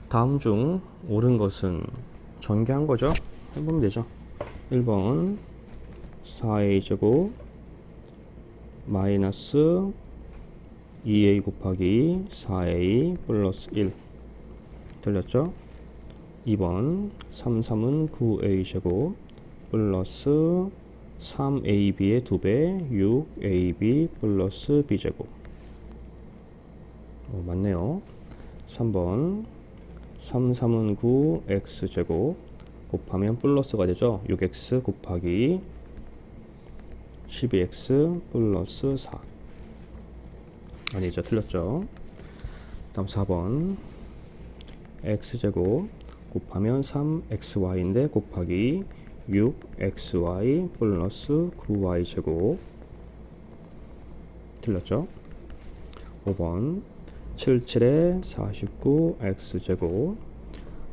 다음 중 옳은 것은 전개한 거죠. 해보면 되죠. 1번 4a제곱 마이너스 2a 곱하기 4a 플러스 1 틀렸죠? 2번 3, 3은 9a 제곱 플러스 3ab의 2배 6ab 플러스 b제곱. 맞네요. 3번 3, 3은 9 x제곱 곱하면 플러스가 되죠. 6x 곱하기 12x 플러스 4. 아니죠, 틀렸죠. 다음 4번 x제곱 곱하면 3xy인데 곱하기 6xy 플러스 9y 제곱. 틀렸죠. 5번 7, 7에 49 x제곱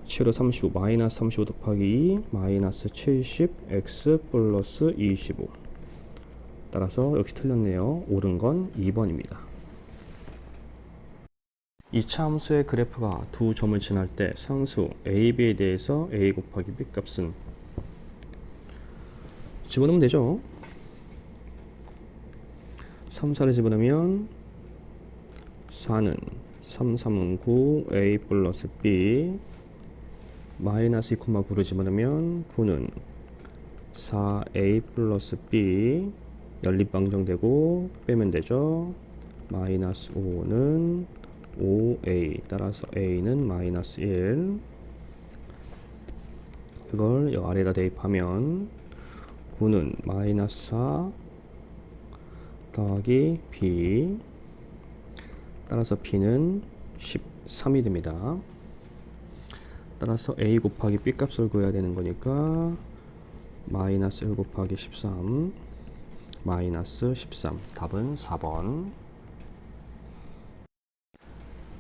7호 35 마이너스 35 곱하기 2 마이너스 70 x 플러스 25. 따라서 역시 틀렸네요. 옳은 건 2번입니다. 2차 함수의 그래프가 두 점을 지날 때 상수 a, b에 대해서 a 곱하기 b 값은 집어넣으면 되죠. 3, 4를 집어넣으면 4는 3, 3은 9 a 플러스 b 마이너스 2, 9를 집어넣으면 9는 4a 플러스 b 연립방정되고 빼면 되죠. 마이너스 5는 5a 따라서 a는 마이너스 1. 그걸 여 아래다 대입하면 9는 마이너스 4 더하기 b 따라서 b는 13이 됩니다. 따라서 a 곱하기 b 값을 구해야 되는 거니까 마이너스 1 곱하기 13 마이너스 13. 답은 4번.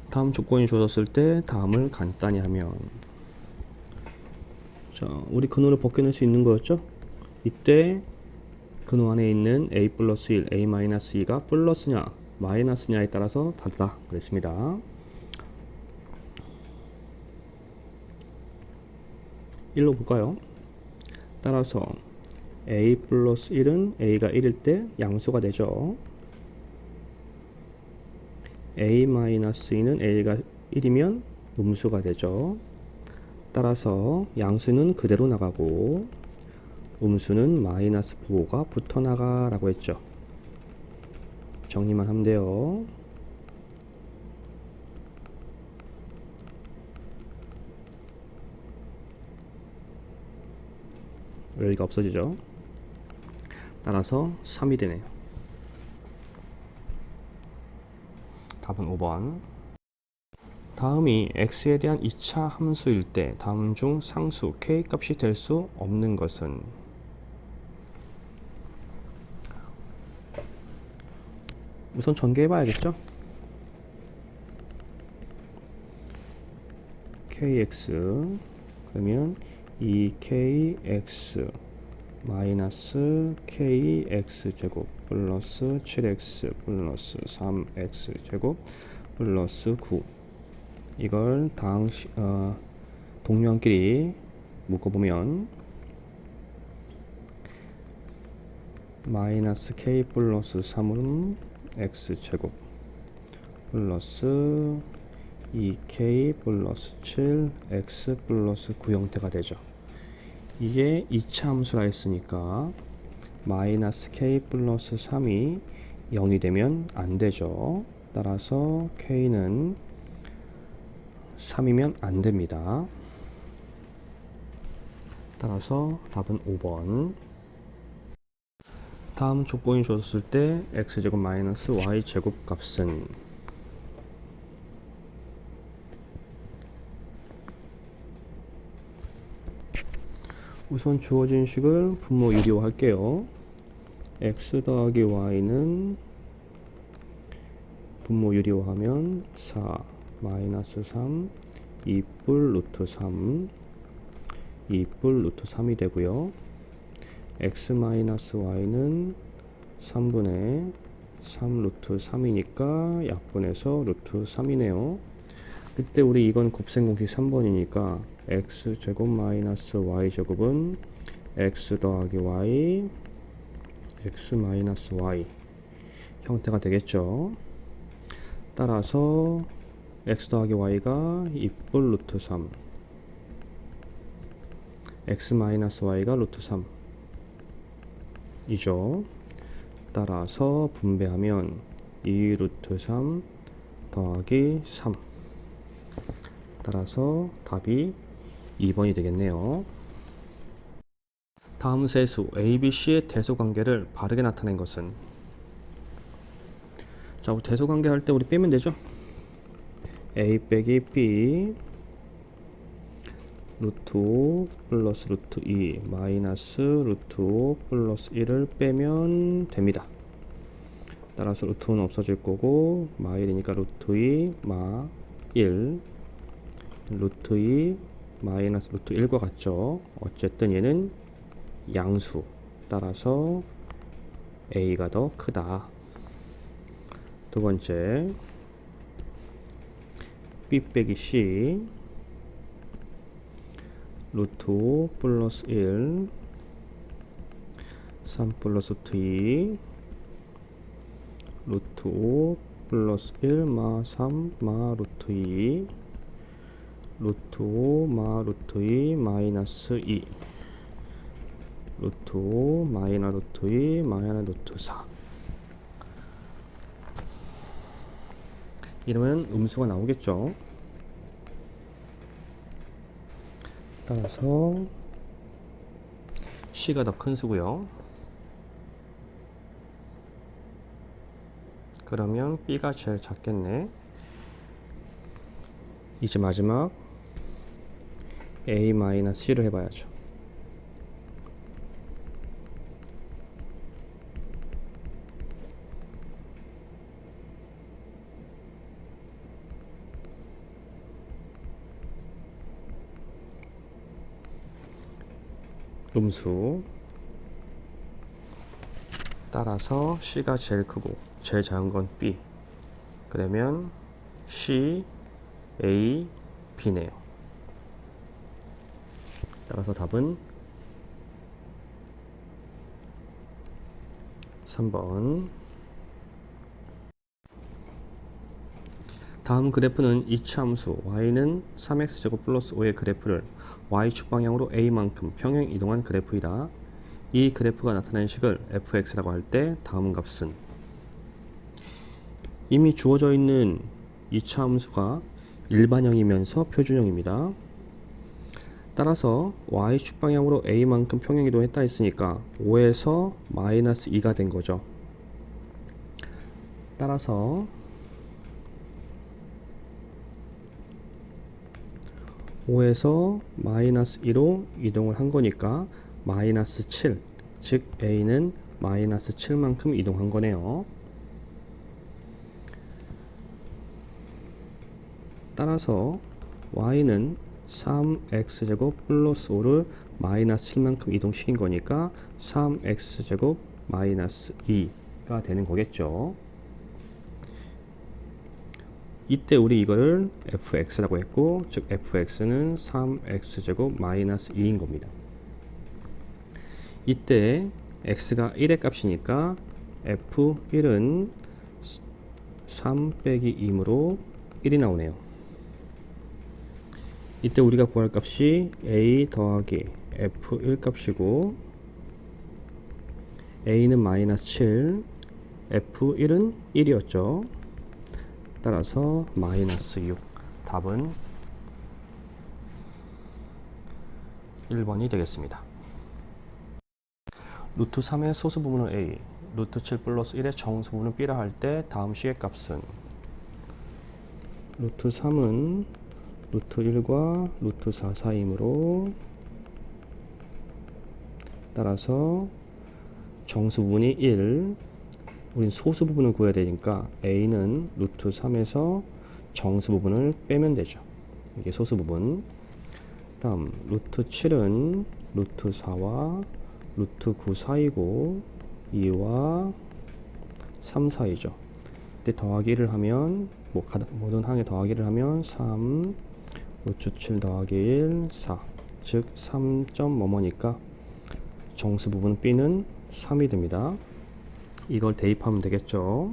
다음 조건이 주어졌을 때 다음을 간단히 하면, 자, 우리 근호를 벗겨낼 수 있는 거였죠. 이때 근호 안에 있는 a 플러스 1, a 마이너스 2가 플러스냐 마이너스냐에 따라서 다르다 그랬습니다. 1로 볼까요? 따라서 a 플러스 1은 a가 1일 때 양수가 되죠. a 마이너스 2는 a가 1이면 음수가 되죠. 따라서 양수는 그대로 나가고 음수는 마이너스 부호가 붙어 나가라고 했죠. 정리만 하면 돼요. 여기가 없어지죠. 따라서 3이 되네요. 답은 5번. 다음이 x에 대한 2차 함수일 때 다음 중 상수 k 값이 될 수 없는 것은, 우선 전개해 봐야겠죠. kx 그러면 2kx 마이너스 kx 제곱 플러스 7x 플러스 3x 제곱 플러스 9. 이걸 동료끼리 묶어보면 마이너스 k 플러스 3은 x 제곱 플러스 2k 플러스 7 x 플러스 9 형태가 되죠. 이게 2차 함수라 했으니까 마이너스 k 플러스 3이 0이 되면 안 되죠. 따라서 k는 3이면 안 됩니다. 따라서 답은 5번. 다음 조건이 주어졌을 때 x제곱 마이너스 y제곱 값은, 우선 주어진 식을 분모 유리화할게요. x 더하기 y는 분모 유리화하면 4 마이너스 3 2뿔 루트 3 2뿔 루트 3이 되고요. x 마이너스 y는 3분의 3 루트 3이니까 약분해서 루트 3이네요. 그때 우리 이건 곱셈 공식 3번이니까 x제곱 마이너스 y제곱은 x 더하기 y x 마이너스 y 형태가 되겠죠. 따라서 x 더하기 y가 2뿔 루트 3 x 마이너스 y가 루트 3 이죠. 따라서 분배하면 2 루트 3 더하기 3 따라서 답이 2번이 되겠네요. 다음 세수 ABC의 대소관계를 바르게 나타낸 것은, 자, 대소관계 할 때 우리 빼면 되죠. A 빼기 B 루트 5 플러스 루트 2 마이너스 루트 5 플러스 1을 빼면 됩니다. 따라서 루트 5는 없어질 거고 마 1이니까 루트 2 마 1 루트 2 마이너스 루트 1과 같죠. 어쨌든 얘는 양수, 따라서 A가 더 크다. 두 번째 B 빼기 C 루트 5 플러스 1 3 플러스 루트 2 루트 5 플러스 1 마 3 마 루트 2 루트 5 마 루트 2 마이너스 2 루트 5 마이너 루트 2 마이너 루트 4. 이러면 음수가 나오겠죠. 따라서 C가 더 큰 수고요. 그러면 B가 제일 작겠네. 이제 마지막 A-C를 해봐야죠. 음수, 따라서 C가 제일 크고 제일 작은 건 B. 그러면 C, A, B네요. 따라서 답은 3번. 다음 그래프는 이차함수 y는 3x제곱 플러스 5의 그래프를 y축 방향으로 a만큼 평행 이동한 그래프이다. 이 그래프가 나타낸 식을 fx라고 할 때 다음 값은, 이미 주어져 있는 이차함수가 일반형이면서 표준형입니다. 따라서 y축 방향으로 a만큼 평행 이동했다 했으니까 5에서 마이너스 2가 된 거죠. 따라서 5에서 마이너스 2로 이동을 한 거니까 마이너스 7, 즉 A는 마이너스 7만큼 이동한 거네요. 따라서 Y는 3x제곱 플러스 5를 마이너스 7만큼 이동시킨 거니까 3x제곱 마이너스 2가 되는 거겠죠. 이때 우리 이거를 fx라고 했고, 즉 fx는 3x제곱 마이너스 2인 겁니다. 이때 x가 1의 값이니까 f1은 3 빼기 2이므로 1이 나오네요. 이때 우리가 구할 값이 a 더하기 f1 값이고, a는 마이너스 7, f1은 1이었죠. 따라서 마이너스 6. 답은 1번이 되겠습니다. 루트 3의 소수 부분은 a, 루트 7 플러스 1의 정수 부분은 b라 할 때 다음 식의 값은, 루트 3은 루트 1과 루트 4 사이이므로, 따라서 정수 부분이 1, 우린 소수 부분을 구해야 되니까 a는 루트 3에서 정수 부분을 빼면 되죠. 이게 소수 부분. 다음 루트 7은 루트 4와 루트 9 사이고 2와 3 사이죠. 이때 더하기 1을 하면 모든 항에 더하기를 하면 3 루트 7 더하기 1 4 즉 3점 뭐뭐니까 정수 부분 B는 3이 됩니다. 이걸 대입하면 되겠죠.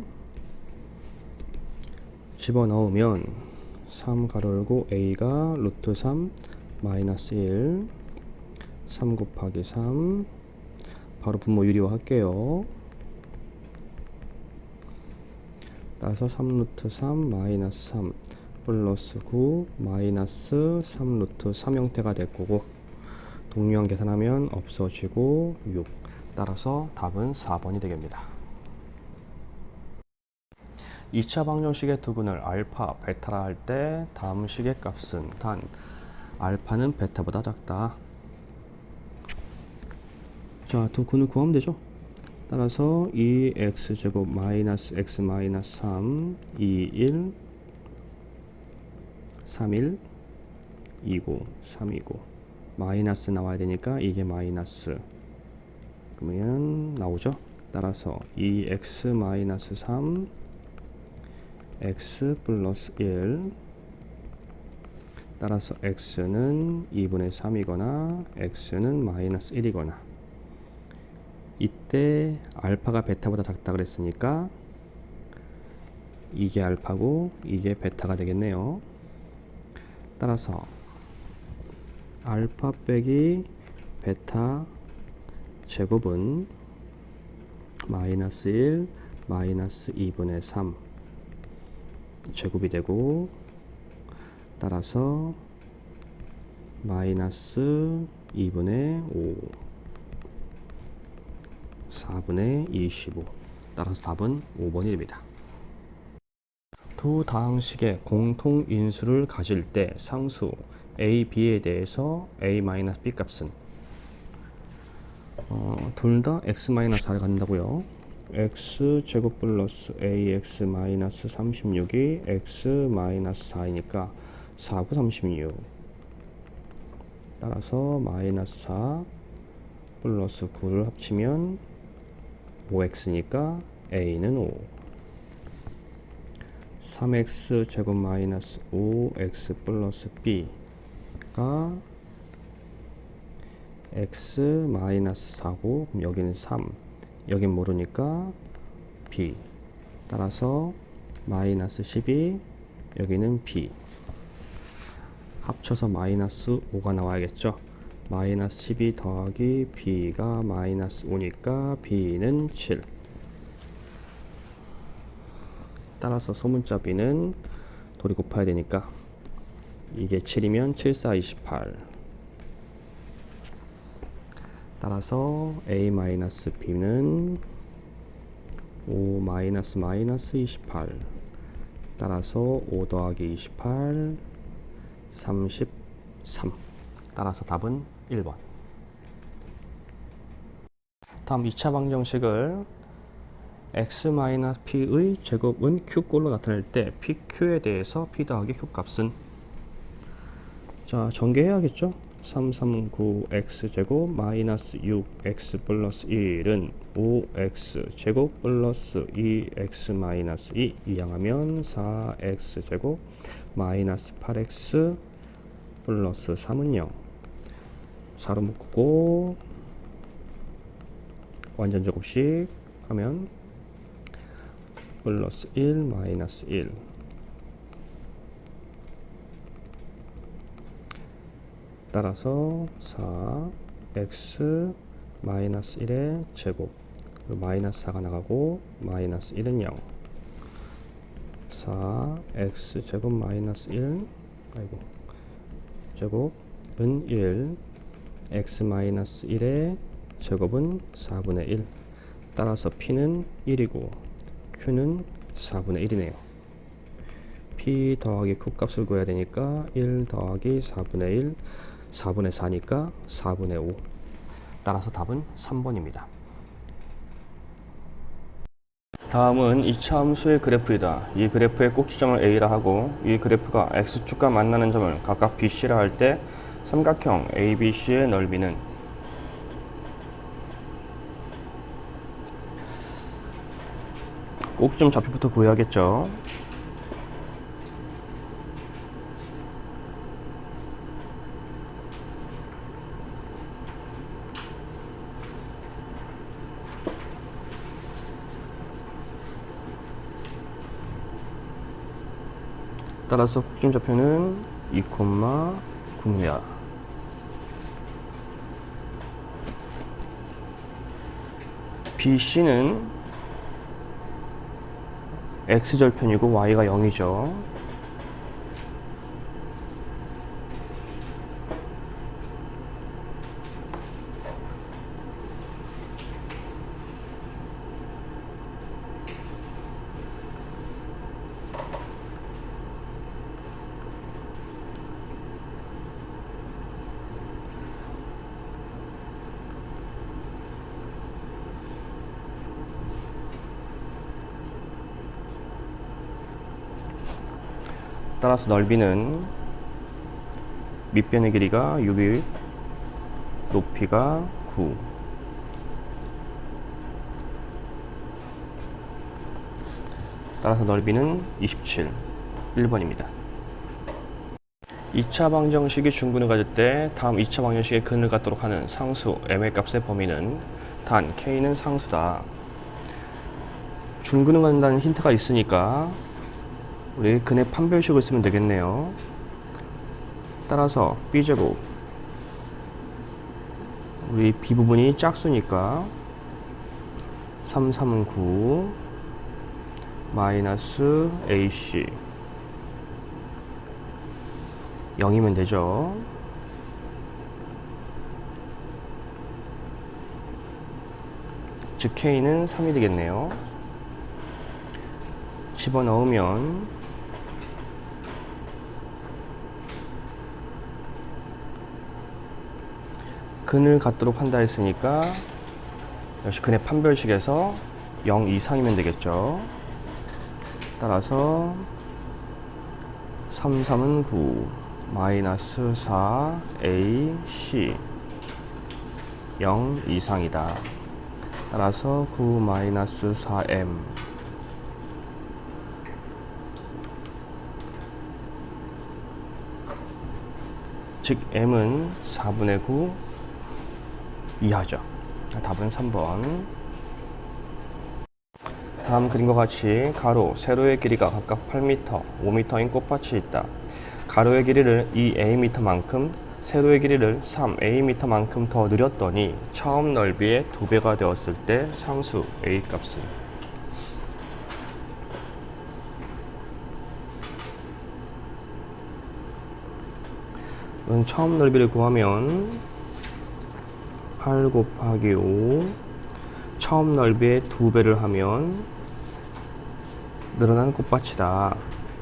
집어넣으면 3 가로 열고 A가 루트 3 마이너스 1 3 곱하기 3 바로 분모 유리화 할게요. 따라서 3 루트 3 마이너스 3 플러스 9 마이너스 3 루트 3 형태가 될 거고 동류항 계산하면 없어지고 6. 따라서 답은 4번이 되겠습니다. 2차 방정식의 두근을 알파, 베타라 할 때 다음 식의 값은 단 알파는 베타보다 작다. 자, 두근을 구하면 되죠. 따라서 2x제곱 마이너스 x 마이너스 3 2 1 3 1 2고 3이고 마이너스 나와야 되니까 이게 마이너스 그러면 나오죠. 따라서 2x 마이너스 3 x 플러스 1 따라서 x는 2분의 3이거나 x는 마이너스 1이거나 이때 알파가 베타보다 작다 그랬으니까 이게 알파고 이게 베타가 되겠네요. 따라서 알파 빼기 베타 제곱은 마이너스 1 마이너스 2분의 3 제곱이 되고 따라서 마이너스 2분의 5 4분의 25 따라서 답은 5번이 됩니다. 두 다항식의 공통인수를 가질 때 상수 a, b에 대해서 a-b 값은 둘 다 x-4를 갖는다고요. x제곱 플러스 ax 마이너스 36이 x-4이니까 4, 9, 36 따라서 마이너스 4 플러스 9를 합치면 5x니까 a는 5 3x 제곱 마이너스 5x 플러스 b가 x 마이너스 4고 그럼 여기는 3 여긴 모르니까 b 따라서 마이너스 12 여기는 b 합쳐서 마이너스 5가 나와야겠죠. 마이너스 12 더하기 b가 마이너스 5니까 b는 7 따라서 소문자 b는 돌이 곱해야 되니까 이게 7이면 7, 4, 28 따라서 a-b는 5 마이너스 마이너스 28 따라서 5 더하기 28 33 따라서 답은 1번. 다음 2차 방정식을 x-p의 제곱은 q꼴로 나타낼 때 pq에 대해서 p 더하기 q 값은 자 전개해야겠죠. 339x 제곱 마이너스 6x 플러스 1은 5x 제곱 플러스 2x 마이너스 2 이항하면 4x 제곱 마이너스 8x 플러스 3은 0 4로 묶고 완전 제곱식 하면 플러스 1 마이너스 1 따라서 4x 마이너스 1의 제곱 마이너스 4가 나가고 마이너스 1은 0 4x 제곱 마이너스 1 제곱은 1 x 마이너스 1의 제곱은 4분의 1 따라서 p는 1이고 q는 4분의 1이네요. p 더하기 q 값을 구해야 되니까 1 더하기 4분의 1 4분의 4니까 4분의 5 따라서 답은 3번입니다. 다음은 2차 함수의 그래프이다. 이 그래프의 꼭지점을 A라 하고 이 그래프가 X축과 만나는 점을 각각 BC라 할 때 삼각형 ABC의 넓이는 꼭지점 좌표부터 구해야겠죠. 따라서 꼭지점 좌표는 2,9야. BC는 x절편이고 y가 0이죠. 따라서 넓이는 밑변의 길이가 6일, 높이가 9. 따라서 넓이는 27. 1번입니다. 2차 방정식이 중근을 가질 때 다음 2차 방정식의 근을 갖도록 하는 상수 m의 값의 범위는 단 k는 상수다. 중근을 갖는다는 힌트가 있으니까 우리 근의 판별식을 쓰면 되겠네요. 따라서 b제곱, 우리 b 부분이 짝수니까 3, 3은 9 마이너스 ac 0이면 되죠. 즉 k는 3이 되겠네요. 집어넣으면 근을 갖도록 한다 했으니까 역시 근의 판별식에서 0 이상이면 되겠죠. 따라서 3, 3은 9 마이너스 4 AC 0 이상이다. 따라서 9 마이너스 4M 즉 M은 4분의 9 이하죠. 답은 3번. 다음 그림과 같이 가로, 세로의 길이가 각각 8m, 5m인 꽃밭이 있다. 가로의 길이를 2am만큼, 세로의 길이를 3am만큼 더 늘렸더니 처음 넓이의 2배가 되었을 때 상수 a 값은 처음 넓이를 구하면 8 곱하기 5 처음 넓이의 2배를 하면 늘어난 꽃밭이다.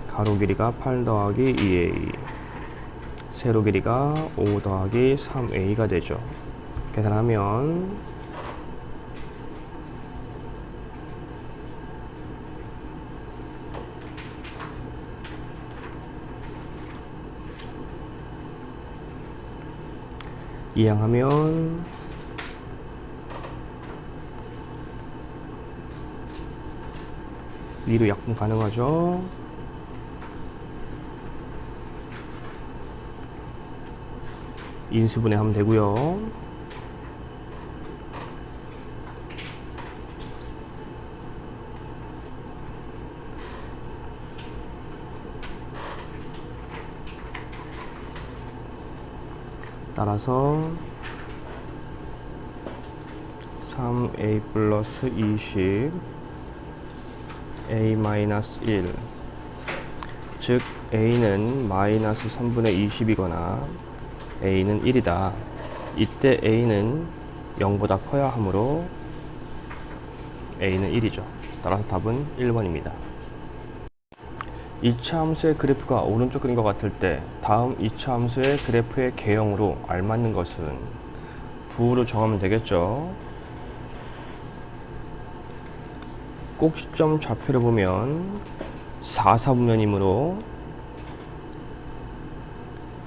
가로 길이가 8 더하기 2a 세로 길이가 5 더하기 3a가 되죠. 계산하면 2항하면 2로 약분 가능하죠. 인수분해 하면 되고요. 따라서 3a 플러스 20 a 마이너스 1 즉 a는 마이너스 3분의 20이거나 a는 1이다. 이때 a는 0보다 커야 하므로 a는 1이죠. 따라서 답은 1번입니다. 2차 함수의 그래프가 오른쪽 그림과 같을 때 다음 2차 함수의 그래프의 개형으로 알맞는 것은 부호로 정하면 되겠죠. 꼭지점 좌표를 보면 4, 4분면이므로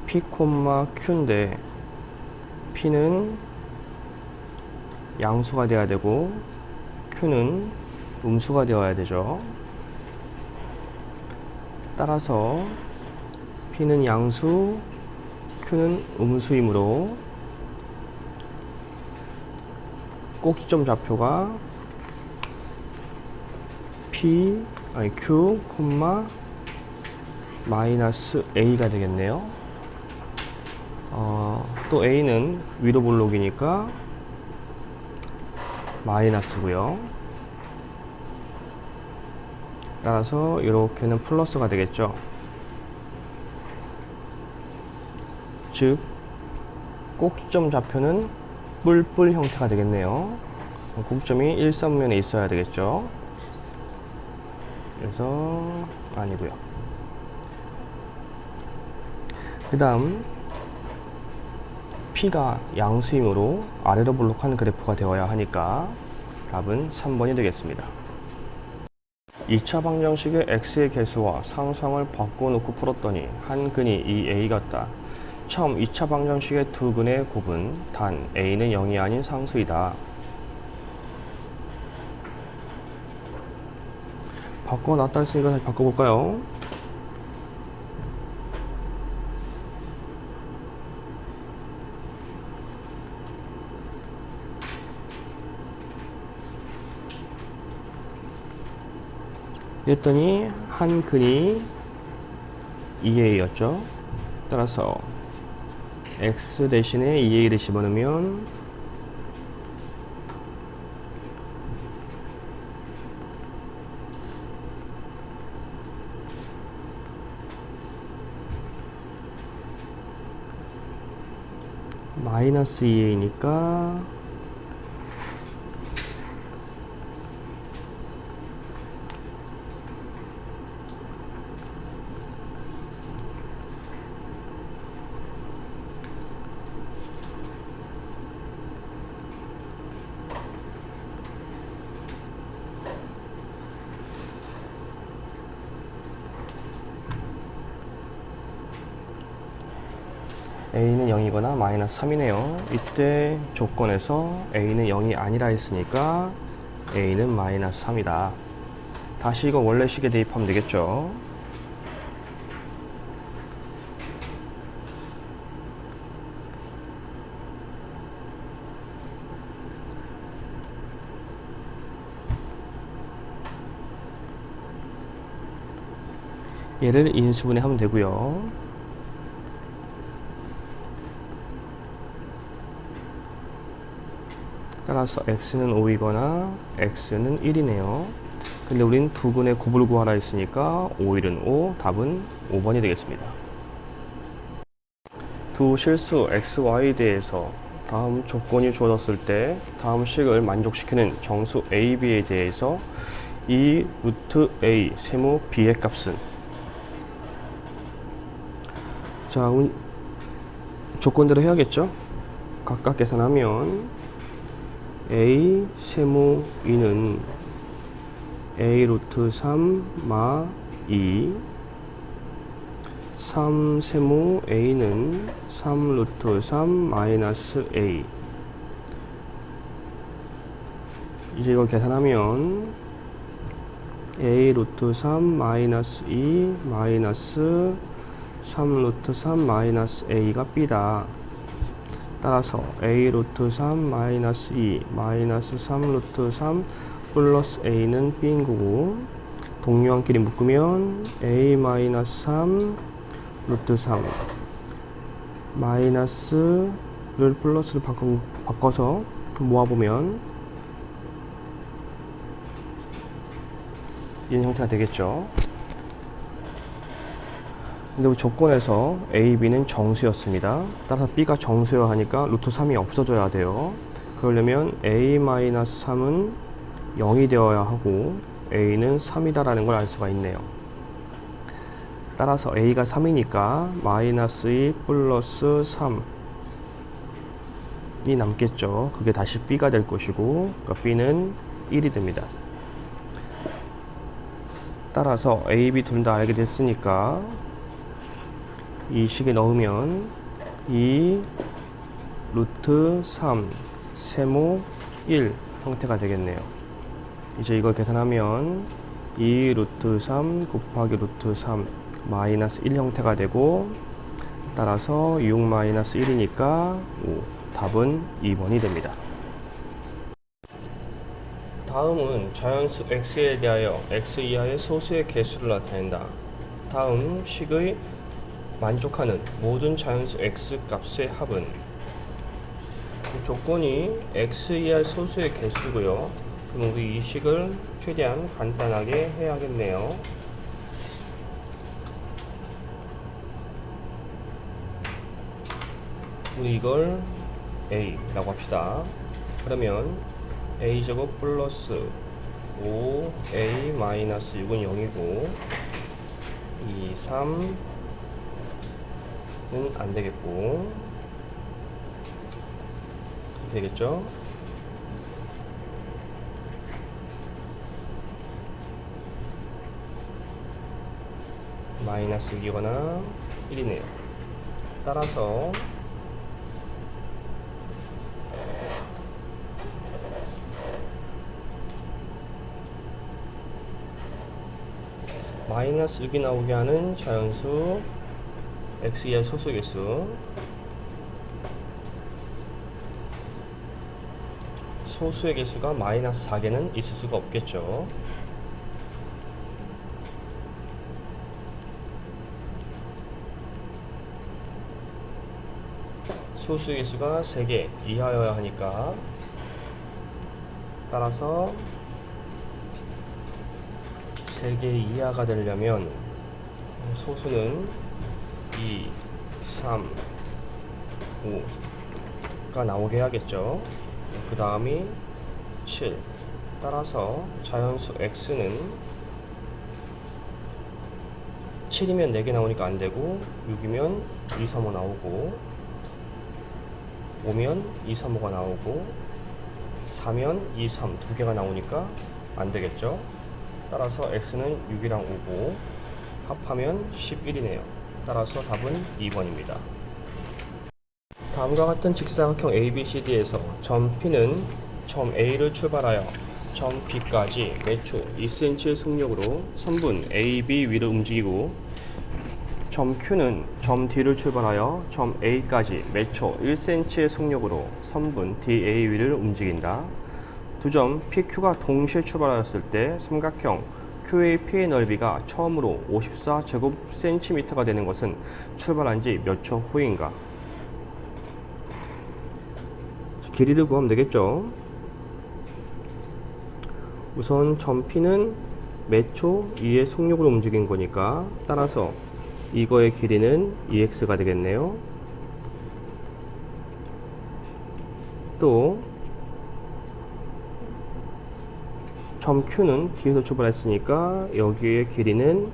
P, Q인데 P는 양수가 돼야 되고 Q는 음수가 되어야 되죠. 따라서 P는 양수, Q는 음수이므로 꼭지점 좌표가 Q, 마이너스 A가 되겠네요. 또 A는 위로 볼록이니까 마이너스고요. 따라서 이렇게는 플러스가 되겠죠. 즉 꼭지점 좌표는 뿔뿔 형태가 되겠네요. 꼭점이 일선면에 있어야 되겠죠. 그래서 아니고요. 그 다음 P가 양수이므로 아래로 볼록한 그래프가 되어야 하니까 답은 3번이 되겠습니다. 2차 방정식의 x의 개수와 상수항을 바꿔놓고 풀었더니 한 근이 이 a 같다. 처음 2차 방정식의 두 근의 곱은 단 a는 0이 아닌 상수이다. 바꿔놨다 했으니까 다시 바꿔볼까요? 그랬더니 한 근이 2a였죠. 따라서 x 대신에 2a를 집어넣으면 마이너스 2a니까 a는 0이거나 마이너스 3이네요. 이때 조건에서 a는 0이 아니라 했으니까 a는 마이너스 3이다. 다시 이거 원래 식에 대입하면 되겠죠. 얘를 인수분해 하면 되고요. 따라서 x는 5이거나 x는 1이네요. 근데 우린 두 근의 곱을 구하라 했으니까 5, 1은 5, 답은 5번이 되겠습니다. 두 실수 x, y에 대해서 다음 조건이 주어졌을 때 다음 식을 만족시키는 정수 a, b에 대해서 이 루트 a 세모 b의 값은, 자, 조건대로 해야겠죠. 각각 계산하면 a 세모 2는 a 루트 3 마 2, 3 세모 a는 3 루트 3 마이너스 a. 이제 이거 계산하면 a 루트 3 마이너스 2 마이너스 3 루트 3 마이너스 a가 b다. 따라서 a 루트 3 마이너스 2 마이너스 3 루트 3 플러스 a는 b인 거고, 동료한끼리 묶으면 a 마이너스 3 루트 3 마이너스를 플러스로 바꿔서 모아보면 이런 형태가 되겠죠. 근데 조건에서 A, B는 정수였습니다. 따라서 B가 정수여야 하니까 루트 3이 없어져야 돼요. 그러려면 A-3은 0이 되어야 하고 A는 3이다 라는 걸 알 수가 있네요. 따라서 A가 3이니까 마이너스 2 플러스 3이 남겠죠. 그게 다시 B가 될 것이고, 그러니까 B는 1이 됩니다. 따라서 A, B 둘 다 알게 됐으니까 이 식에 넣으면 2 루트 3 세모 1 형태가 되겠네요. 이제 이걸 계산하면 2 루트 3 곱하기 루트 3 마이너스 1 형태가 되고, 따라서 6 마이너스 1이니까 5. 답은 2번이 됩니다. 다음은 자연수 x에 대하여 x 이하의 소수의 개수를 나타낸다. 다음 식의 만족하는 모든 자연수 x 값의 합은, 조건이 x 이하의 소수의 개수고요. 그럼 우리 이 식을 최대한 간단하게 해야겠네요. 우리 이걸 a라고 합시다. 그러면 a제곱 플러스 5a 마이너스 6은 0이고 2, 3은 안 되겠고 되겠죠? 마이너스 6이거나 1이네요. 따라서 마이너스 6이 나오게 하는 자연수 x의 소수개수, 소수의 개수가 마이너스 4개는 있을 수가 없겠죠. 소수의 개수가 3개 이하여야 하니까, 따라서 3개 이하가 되려면 소수는 2, 3, 5가 나오게 해야겠죠. 그 다음이 7. 따라서 자연수 x는 7이면 4개 나오니까 안 되고, 6이면 2, 3, 5 나오고, 5면 2, 3, 5가 나오고, 4면 2, 3 2개가 나오니까 안 되겠죠. 따라서 x는 6이랑 5고 합하면 11이네요. 따라서 답은 2번입니다. 다음과 같은 직사각형 ABCD에서 점 P는 점 A를 출발하여 점 B까지 매초 2cm의 속력으로 선분 AB 위를 움직이고, 점 Q는 점 D를 출발하여 점 A까지 매초 1cm의 속력으로 선분 DA 위를 움직인다. 두 점 PQ가 동시에 출발하였을 때 삼각형 QAP의 넓이가 처음으로 54제곱cm가 되는 것은 출발한 지 몇 초 후인가? 길이를 구하면 되겠죠. 우선 점 P는 매초 2의 속력으로 움직인 거니까, 따라서 이거의 길이는 2x가 되겠네요. 또 점 Q는 뒤에서 출발했으니까 여기의 길이는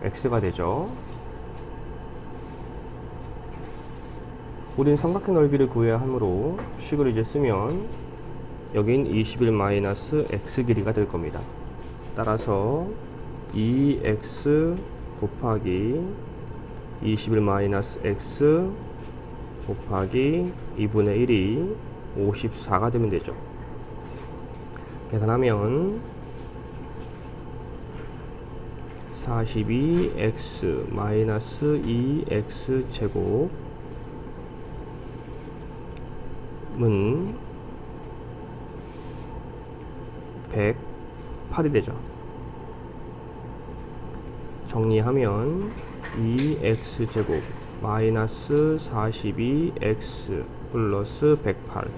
x가 되죠. 우린 삼각형 넓이를 구해야 하므로 식을 이제 쓰면 여긴 21-x 길이가 될 겁니다. 따라서 2x 곱하기 21-x 곱하기 2분의 1이 54가 되면 되죠. 계산하면 42x 마이너스 2x 제곱은 108이 되죠. 정리하면 2x 제곱 마이너스 42x 플러스 108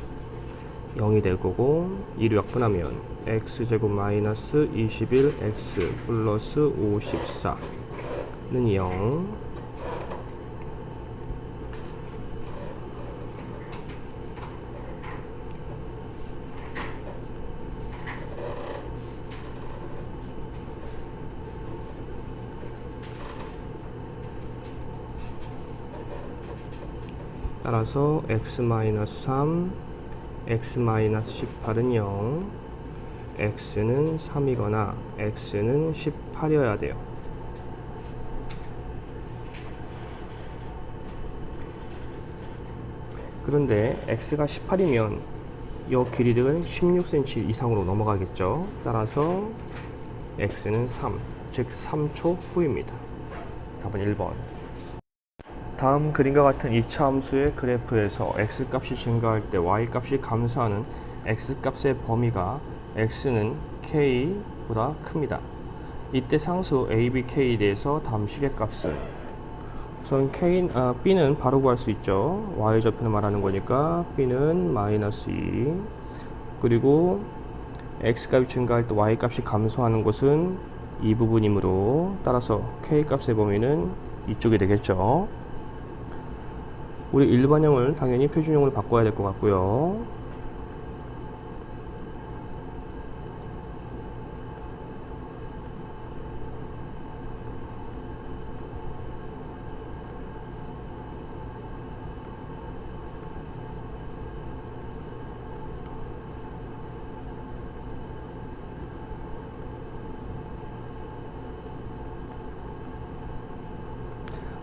0이 될 거고, 2를 약분하면 x제곱 마이너스 21x 플러스 54는 0. 따라서 x-3, x-18은 0, x는 3이거나 x는 18이어야 돼요. 그런데 x가 18이면 이 길이는 16cm 이상으로 넘어가겠죠. 따라서 x는 3, 즉 3초 후입니다. 답은 1번. 다음 그림과 같은 2차 함수의 그래프에서 x값이 증가할 때 y값이 감소하는 x값의 범위가 x는 k보다 큽니다. 이때 상수 a, b, k에 대해서 다음 식의 값을 우선 b는 바로 구할 수 있죠. y좌표를 말하는 거니까 b는 마이너스 2, 그리고 x값이 증가할 때 y값이 감소하는 곳은 이 부분이므로 따라서 k값의 범위는 이쪽이 되겠죠. 우리 일반형을 당연히 표준형으로 바꿔야 될 것 같고요.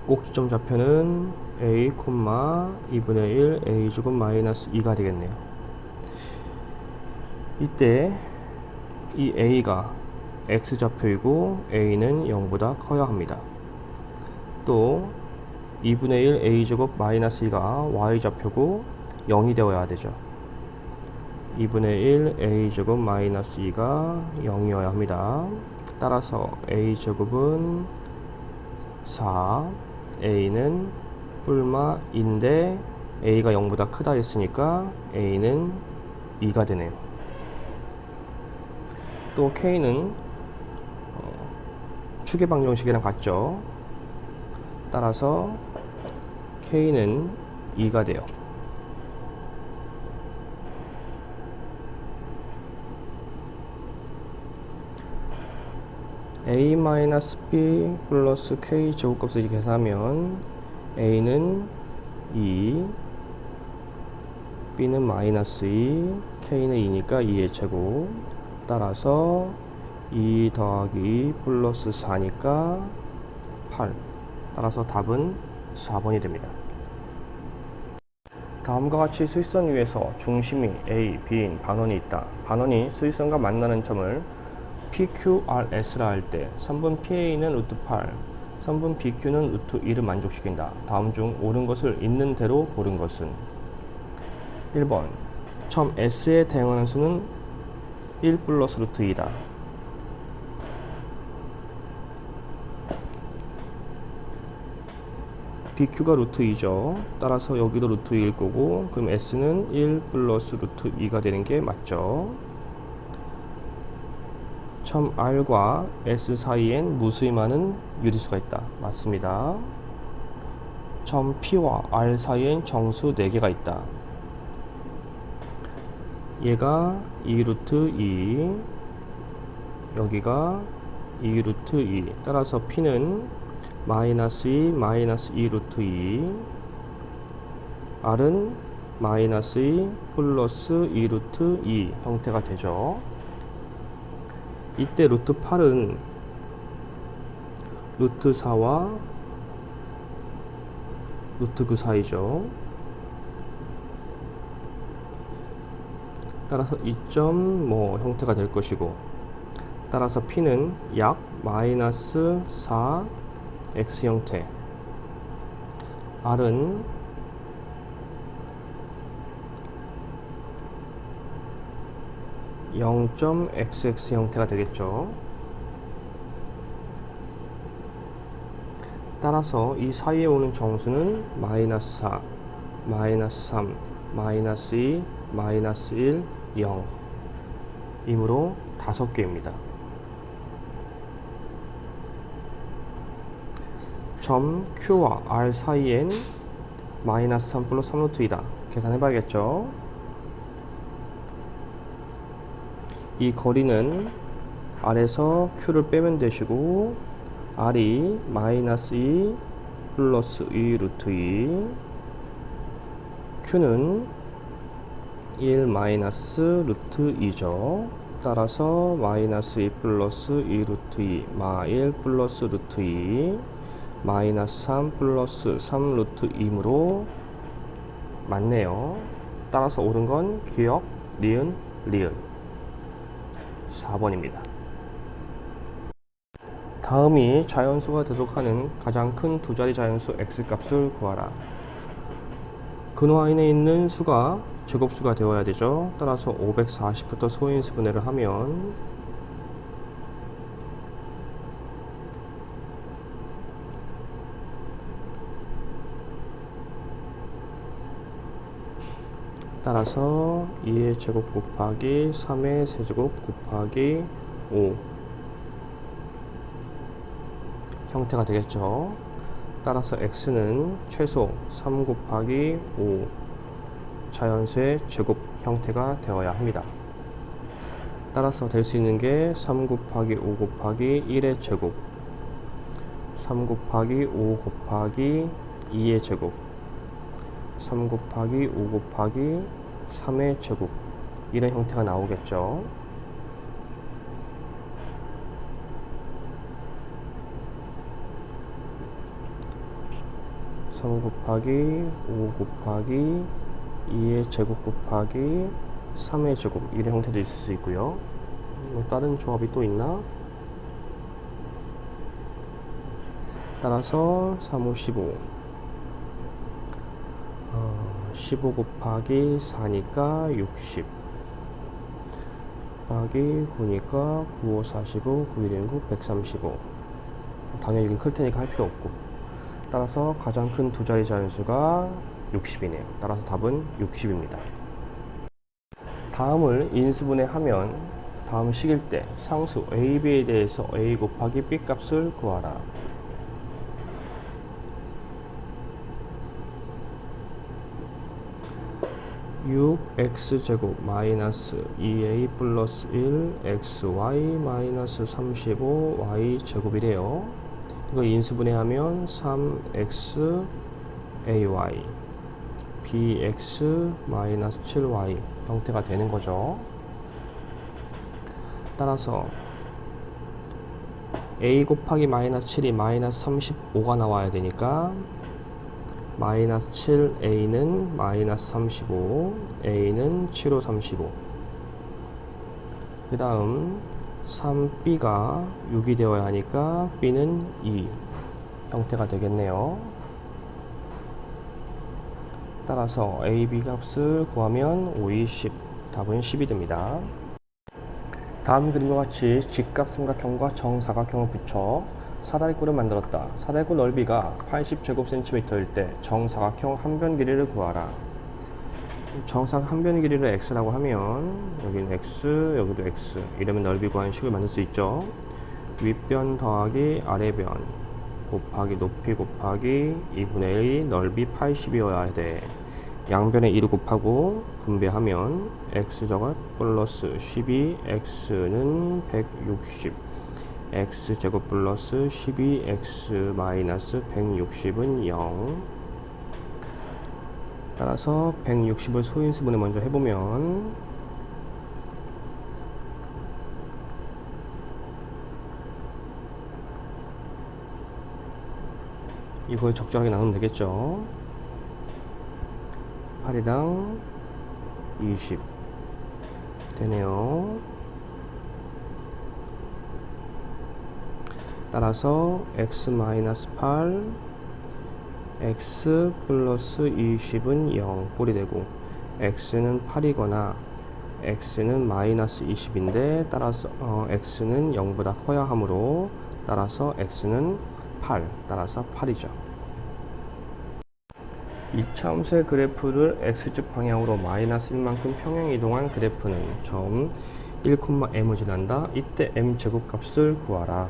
꼭지점 좌표는 a, 2분의 1 a제곱 마이너스 2가 되겠네요. 이때 이 a가 x좌표이고 a는 0보다 커야 합니다. 또 2분의 1 a제곱 마이너스 2가 y좌표고 0이 되어야 되죠. 2분의 1 a제곱 마이너스 2가 0이어야 합니다. 따라서 a제곱은 4, a는 뿔마인데 a가 0보다 크다 했으니까 a는 2가 되네요. 또 k는 추계 방정식이랑 같죠. 따라서 k는 2가 돼요. a-b 플러스 k 제곱값을 계산하면 a는 2, b는 마이너스 2, k는 2니까 2의 제곱. 따라서 2 더하기 플러스 4니까 8. 따라서 답은 4번이 됩니다. 다음과 같이 수직선 위에서 중심이 A, B인 반원이 있다. 반원이 수직선과 만나는 점을 PQRS라 할 때 3분 PA는 루트 8, 3분 BQ는 루트 2를 만족시킨다. 다음 중 옳은 것을 있는 대로 고른 것은 1번 점 S에 대응하는 수는 1 플러스 루트 2다. BQ가 루트 2죠. 따라서 여기도 루트 2일 거고, 그럼 S는 1 플러스 루트 2가 되는 게 맞죠. 점 R과 S 사이엔 무수히 많은 유리수가 있다. 맞습니다. 점 P와 R 사이엔 정수 4개가 있다. 얘가 2 루트 2, 여기가 2 루트 2. 따라서 P는 마이너스 2, 마이너스 2 루트 2, R은 마이너스 2 플러스 2 루트 2 형태가 되죠. 이때 루트 8은 루트 4와 루트 9 사이죠. 따라서 2점 형태가 될 것이고, 따라서 P는 약 마이너스 4 X 형태, R은 (0.xx) 형태가 되겠죠. 따라서 이 사이에 오는 정수는 마이너스 4, 마이너스 3, 마이너스 2, 마이너스 1, 0 이므로 5개입니다. 점 Q와 R 사이엔 마이너스 3 플러스 3 루트 2다. 계산해 봐야겠죠. 이 거리는 R에서 Q를 빼면 되시고, R이 마이너스 2 플러스 2 루트 2, Q는 1 마이너스 루트 2죠. 따라서 마이너스 2 플러스 2 루트 2, 마 1 플러스 루트 2, 마이너스 3 플러스 3 루트 2이므로 맞네요. 따라서 옳은 건 기억 니은, 리을 4번입니다. 다음이 자연수가 되도록 하는 가장 큰 두 자리 자연수 x값을 구하라. 근화인에 있는 수가 제곱수가 되어야 되죠. 따라서 540부터 소인수분해를 하면 따라서 2의 제곱 곱하기 3의 세제곱 곱하기 5 형태가 되겠죠. 따라서 x는 최소 3 곱하기 5 자연수의 제곱 형태가 되어야 합니다. 따라서 될 수 있는 게 3 곱하기 5 곱하기 1의 제곱, 3 곱하기 5 곱하기 2의 제곱, 3 곱하기 5 곱하기 3의 제곱, 이런 형태가 나오겠죠. (3 곱하기 5 곱하기 2의 제곱 곱하기 3의 제곱) 이런 형태도 있을 수 있고요. 뭐 다른 조합이 또 있나? 따라서 3, 5, 15 15 곱하기 4니까 60 곱하기 9니까 9, 5, 45 9, 1, 9, 135 당연히 이건 클 테니까 할 필요 없고, 따라서 가장 큰 두 자리 자연수가 60이네요. 따라서 답은 60입니다. 다음을 인수분해하면 다음 식일 때 상수 a, b에 대해서 a 곱하기 b 값을 구하라. (6x제곱) 마이너스 2a 플러스 1 xy 마이너스 35 y제곱이래요. 이거 인수분해하면 3x ay bx 마이너스 7y 형태가 되는 거죠. 따라서 a 곱하기 마이너스 7이 마이너스 35가 나와야 되니까 마이너스 7a는 마이너스 35, a는 7호 35. 그 다음 3b가 6이 되어야 하니까 b는 2 형태가 되겠네요. 따라서 a, b 값을 구하면 5, 2, 10 답은 10이 됩니다. 다음 그림과 같이 직각삼각형과 정사각형을 붙여 사다리꼴을 만들었다. 사다리꼴 넓이가 80제곱cm일 때 정사각형 한 변 길이를 구하라. 정사각 한 변 길이를 x라고 하면 여기는 x, 여기도 x, 이러면 넓이 구하는 식을 만들 수 있죠. 윗변 더하기 아래변 곱하기 높이 곱하기 2분의 1 넓이 80이어야 돼. 양변에 2를 곱하고 분배하면 x제곱 플러스 12 x는 160 x제곱 플러스 12x 마이너스 160은 0. 따라서 160을 소인수분해 먼저 해보면 이걸 적절하게 나누면 되겠죠. 8이랑 20 되네요. 따라서 x-8 x 플러스 20은 0 꼴이 되고, x는 8이거나 x는 마이너스 20인데 따라서 x는 0보다 커야 하므로 따라서 x는 8, 따라서 8이죠. 이차함수의 그래프를 x축 방향으로 마이너스 1만큼 평행 이동한 그래프는 점 1,m을 지난다. 이때 m제곱 값을 구하라.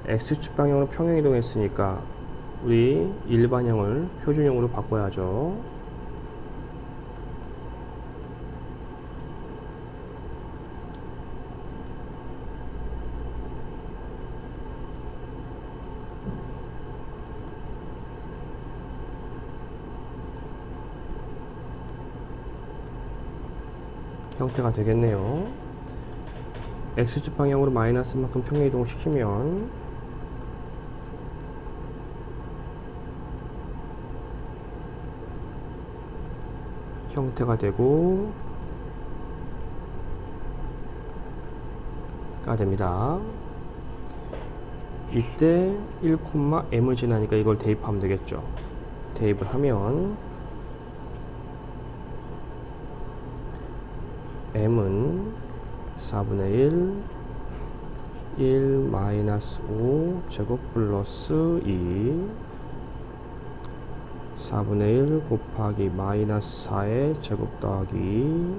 x축 방향으로 평행 이동했으니까 우리 일반형을 표준형으로 바꿔야죠. 형태가 되겠네요. x축 방향으로 마이너스만큼 평행 이동을 시키면 형태가 되고, 됩니다. 이때 1,m을 지나니까 이걸 대입하면 되겠죠. 대입을 하면 m은 4분의 1 마이너스 5 제곱 플러스 2 4분의 1 곱하기 마이너스 4의 제곱 더하기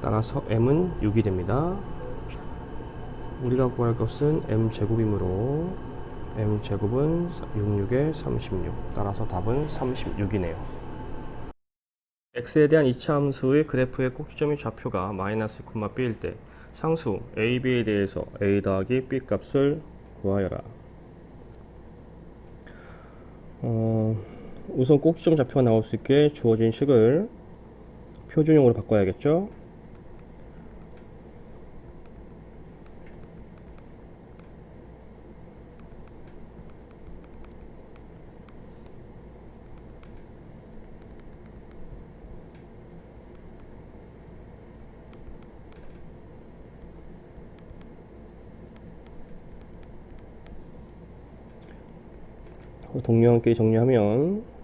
따라서 m은 6이 됩니다. 우리가 구할 것은 m제곱이므로 m제곱은 66에 36 따라서 답은 36이네요. x에 대한 이차 함수의 그래프의 꼭지점의 좌표가 마이너스 1,b일 때 상수 a, b에 대해서 a 더하기 b 값을 구하여라. 우선 꼭지점 좌표가 나올 수 있게 주어진 식을 표준형으로 바꿔야겠죠. 동료와 함께 정리하면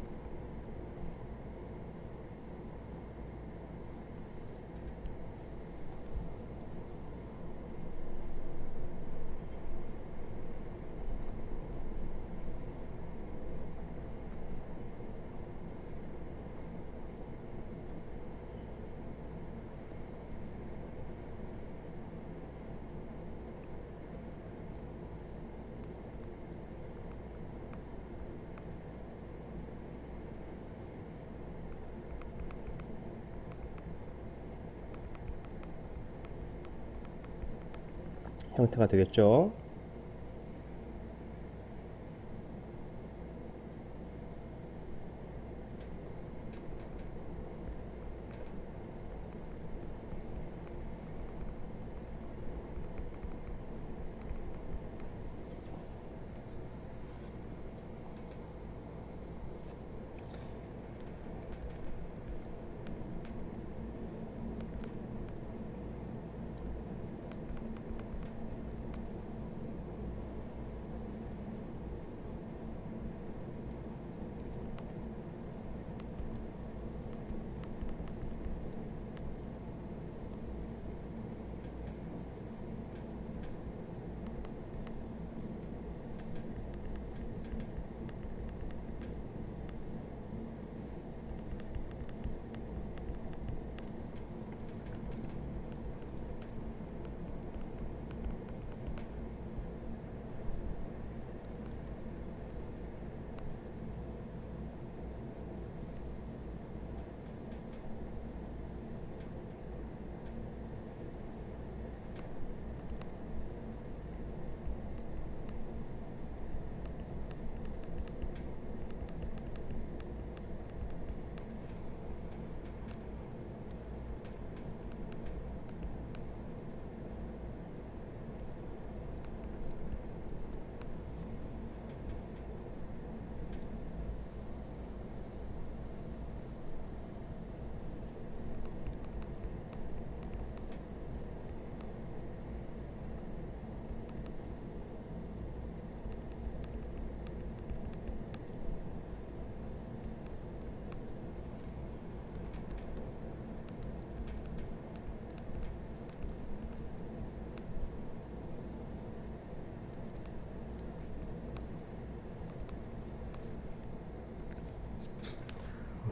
형태가 되겠죠.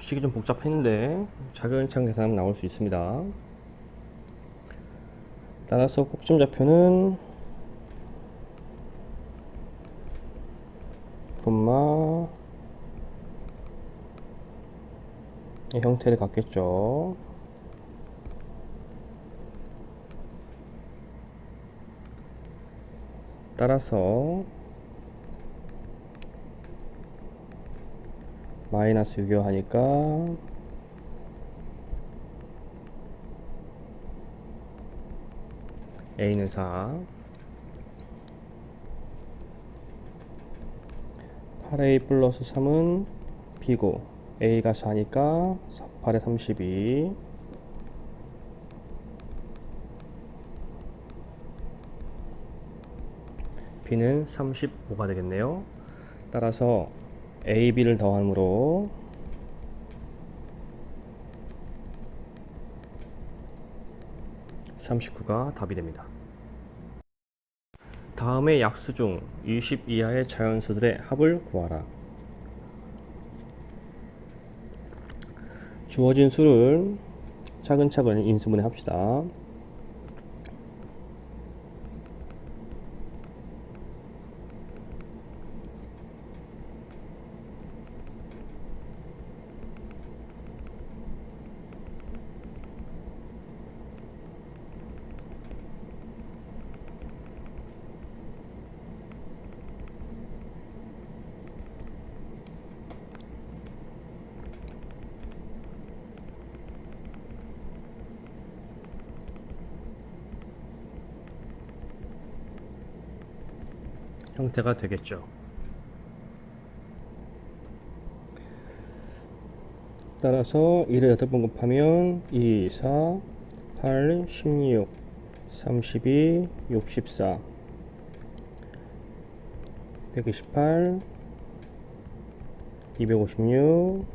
식이 좀 복잡했는데 차근차근 계산하면 나올 수 있습니다. 따라서 꼭지점 좌표는 이 형태를 갖겠죠. 따라서 마이너스 6이 하니까 a는 4 8a 플러스 3은 b고 A가 4니까 8에 32, B는 35가 되겠네요. 따라서 A, B를 더함으로 39가 답이 됩니다. 다음의 약수 중 20 이하의 자연수들의 합을 구하라. 주어진 수를 차근차근 인수분해 합시다. 형태가 되겠죠. 따라서 1을 8번 곱하면 2, 4, 8, 16, 32, 64, 128, 256,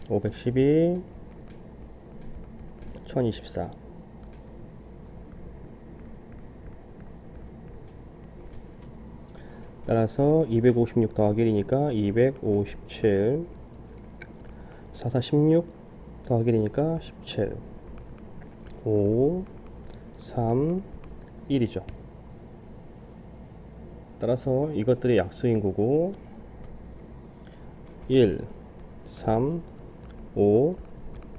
512, 1024. 따라서 256 더하기 1이니까 257, 4, 16 더하기 1이니까 17, 5, 3, 1이죠. 따라서 이것들이 약수인구고 1, 3, 5,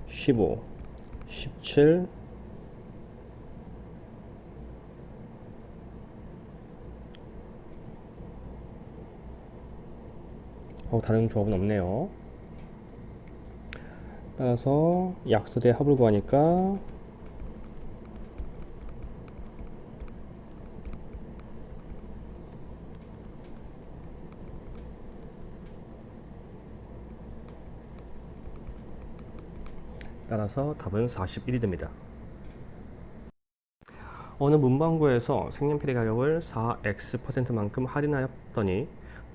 15, 17, 다른 조합은 없네요. 따라서 약수 대 합을 구하니까 따라서 답은 41이 됩니다. 어느 문방구에서 색연필의 가격을 4x%만큼 할인하였더니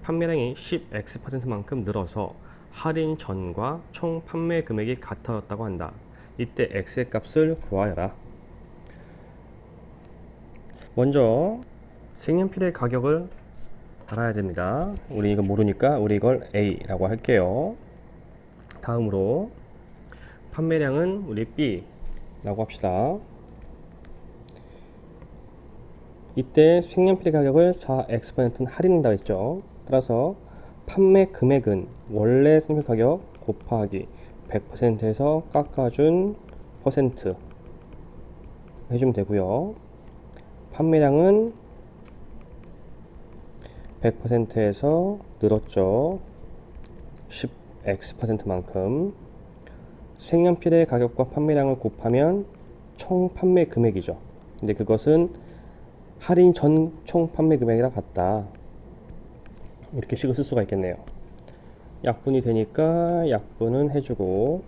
판매량이 10x%만큼 늘어서 할인 전과 총 판매 금액이 같아졌다고 한다. 이때 x의 값을 구하여라. 먼저 색연필의 가격을 알아야 됩니다. 우리 이거 모르니까 우리 이걸 A라고 할게요. 다음으로 판매량은 우리 B라고 합시다. 이때 색연필의 가격을 4x%는 할인한다고 했죠. 따라서 판매 금액은 원래 색연필 가격 곱하기 100%에서 깎아준 퍼센트 해주면 되고요. 판매량은 100%에서 늘었죠. 10x%만큼. 색연필의 가격과 판매량을 곱하면 총 판매 금액이죠. 근데 그것은 할인 전 총 판매 금액이랑 같다. 이렇게 식을 쓸 수가 있겠네요. 약분이 되니까 약분은 해주고,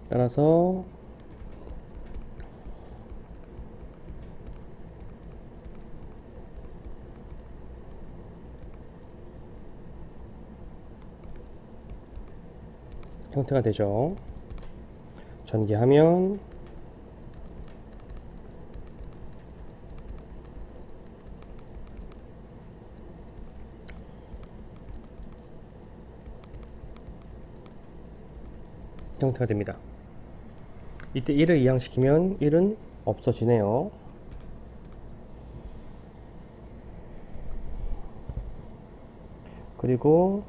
따라서 형태가 되죠. 전개하면 형태가 됩니다. 이때 1을 이항시키면 1은 없어지네요. 그리고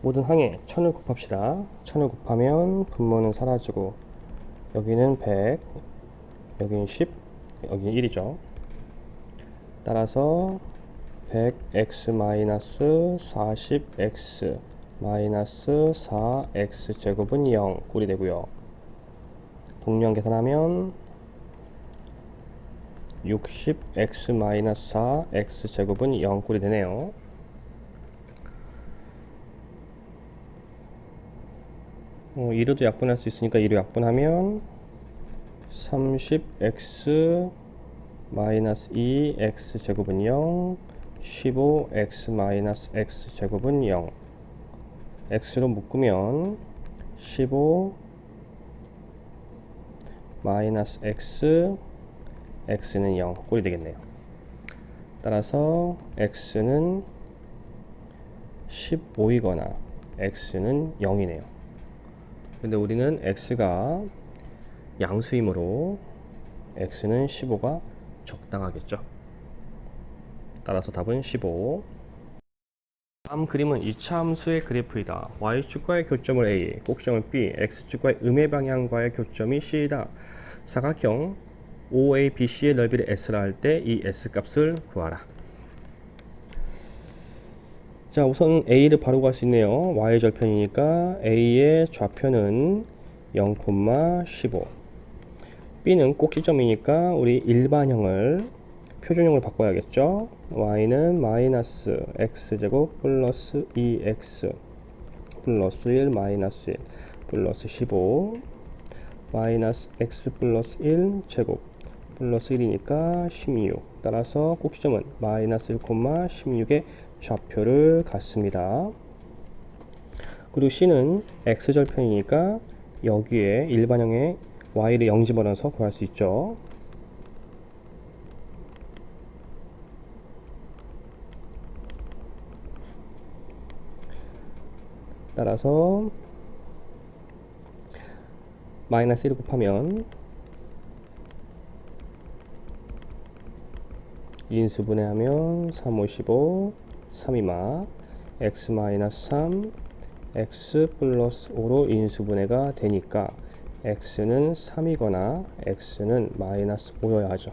모든 항에 1000을 곱합시다. 1000을 곱하면 분모는 사라지고 여기는 100, 여기는 10, 여기는 1이죠. 따라서 100x-40x 4x 제곱은 0 꼴이 되고요. 동량 계산하면 60x-4 x제곱은 0꼴이 되네요. 이로도 약분할 수 있으니까 이로 약분하면 30x-2 x제곱은 0, 15x x제곱은 0. x로 묶으면 15 x x는 0 꼴이 되겠네요. 따라서 x는 15이거나 x는 0이네요. 근데 우리는 x가 양수이므로 x는 15가 적당하겠죠. 따라서 답은 15. 다음 그림은 2차 함수의 그래프이다. y축과의 교점을 A, 꼭지점을 B, x축과의 음의 방향과의 교점이 C이다. 사각형 OABC의 넓이를 S라 할 때 이 S 값을 구하라. 자, 우선 A를 바로 구할 수 있네요. Y의 절편이니까 A의 좌표는 0,15. B는 꼭지점이니까 우리 일반형을 표준형을 바꿔야겠죠. Y는 마이너스 X제곱 플러스 2X 플러스 1 마이너스 1 플러스 15 마이너스 X 플러스 1 제곱 플러스 1이니까 16. 따라서 꼭지점은 마이너스 1,16의 좌표를 갖습니다. 그리고 C는 X절편이니까 여기에 일반형의 Y를 0 집어넣어서 구할 수 있죠. 따라서 마이너스 1을 곱하면 인수분해하면 3, 5, 15, 3이마 x 마이너스 3, x 플러스 5로 인수분해가 되니까 x는 3이거나 x는 마이너스 5여야 하죠.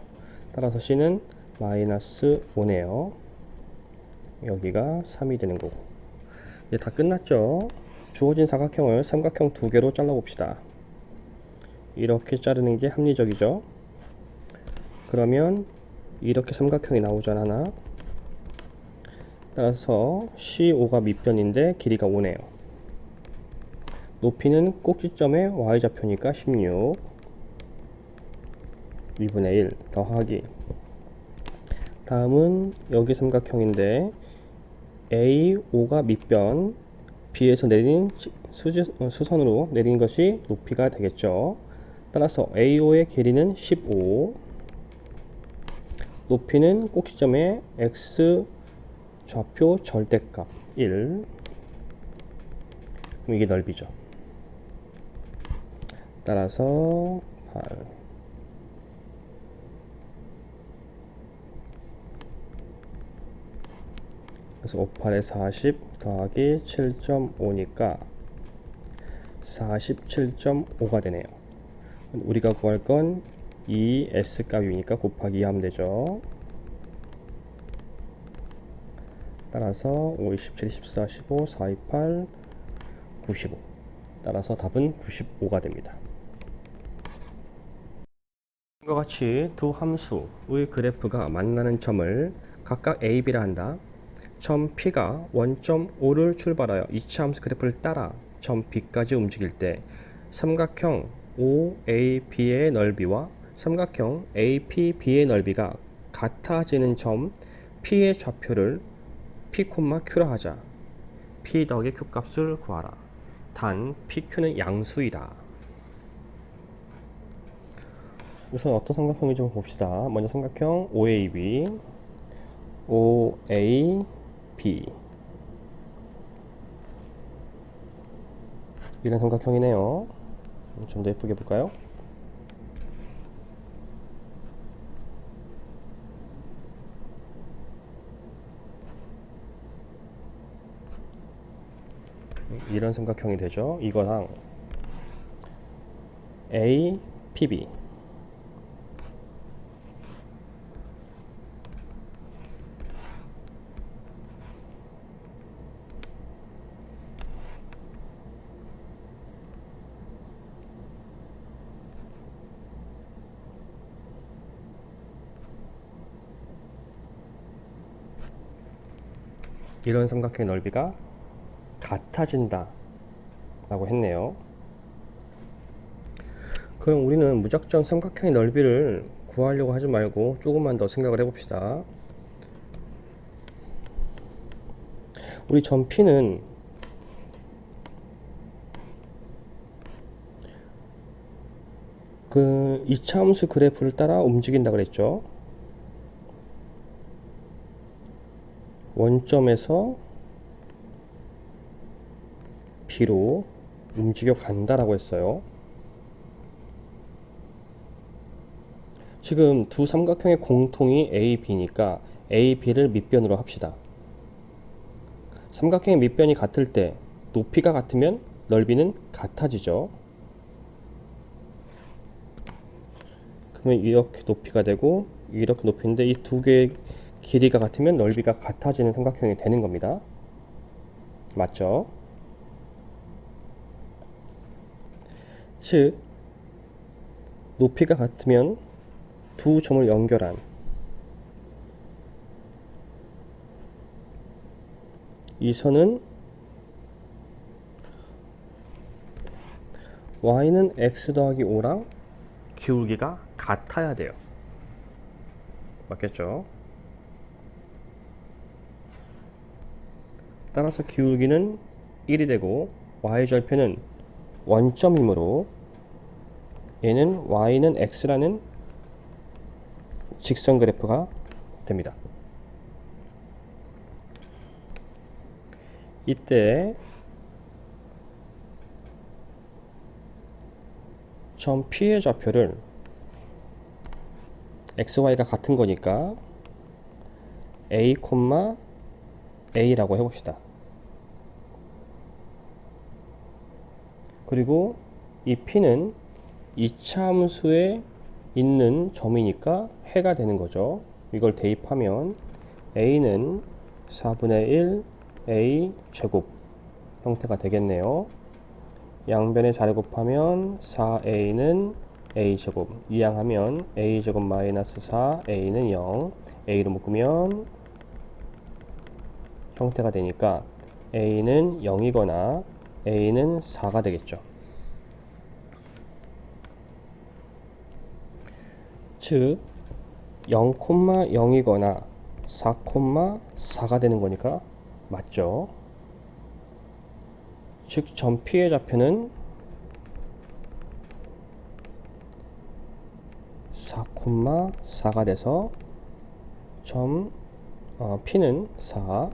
따라서 C는 마이너스 5네요. 여기가 3이 되는 거고. 이제 다 끝났죠. 주어진 사각형을 삼각형 두 개로 잘라봅시다. 이렇게 자르는 게 합리적이죠. 그러면 이렇게 삼각형이 나오잖아. 따라서 C5가 밑변인데 길이가 5네요. 높이는 꼭지점의 y좌표니까 16 2분의 1 더하기, 다음은 여기 삼각형인데 A5가 밑변, B에서 내린 수선으로 내린 것이 높이가 되겠죠. 따라서 A5의 길이는 15, 높이는 꼭지점의 X 좌표 절대값 1, 그럼 이게 넓이죠. 따라서 8. 그래서 5, 8에 40 더하기 7.5니까 47.5가 되네요. 우리가 구할 건 이 S 값이니까 곱하기 2 하면 되죠. 따라서 5, 27, 14, 15, 4, 28, 95. 따라서 답은 95가 됩니다. 이와 같이 두 함수의 그래프가 만나는 점을 각각 A, B라 한다. 점 P가 원점 O를 출발하여 2차 함수 그래프를 따라 점 B까지 움직일 때 삼각형 OAB의 넓이와 삼각형 APB의 넓이가 같아지는 점 P의 좌표를 P, Q라 하자. P 더하기 Q 값을 구하라. 단 PQ는 양수이다. 우선 어떤 삼각형인지 좀 봅시다. 먼저 삼각형 OAB 이런 삼각형이네요. 좀 더 예쁘게 볼까요? 이런 삼각형이 되죠. 이거랑 APB 이런 삼각형의 넓이가 같아진다 라고 했네요. 그럼 우리는 무작정 삼각형의 넓이를 구하려고 하지 말고 조금만 더 생각을 해봅시다. 우리 점 P는 그 이차함수 그래프를 따라 움직인다 그랬죠. 원점에서 B로 움직여 간다라고 했어요. 지금 두 삼각형의 공통이 A, B니까 A, B를 밑변으로 합시다. 삼각형의 밑변이 같을 때 높이가 같으면 넓이는 같아지죠. 그러면 이렇게 높이가 되고 이렇게 높이인데 이 두 개의 길이가 같으면 넓이가 같아지는 삼각형이 되는 겁니다. 맞죠? 즉 높이가 같으면 두 점을 연결한 이 선은 y는 x 더하기 5랑 기울기가 같아야 돼요. 맞겠죠? 따라서 기울기는 1이 되고 y절편은 원점이므로 얘는 y는 x라는 직선 그래프가 됩니다. 이때 점 P의 좌표를 xy가 같은 거니까 a, a라고 해봅시다. 그리고 이 P는 이차함수에 있는 점이니까 해가 되는 거죠. 이걸 대입하면 a는 4분의 1 a 제곱 형태가 되겠네요. 양변에 자리 곱하면 4a는 a 제곱, 이항하면 a 제곱 마이너스 4a는 0, a로 묶으면 형태가 되니까 a는 0이거나 a는 4가 되겠죠. 즉 0,0이거나 4,4가 되는 거니까 맞죠. 즉 점 P의 좌표는 4,4가 돼서 점 P는 4,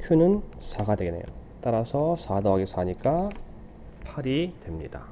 Q는 4가 되겠네요. 따라서 4 더하기 4니까 8이 됩니다.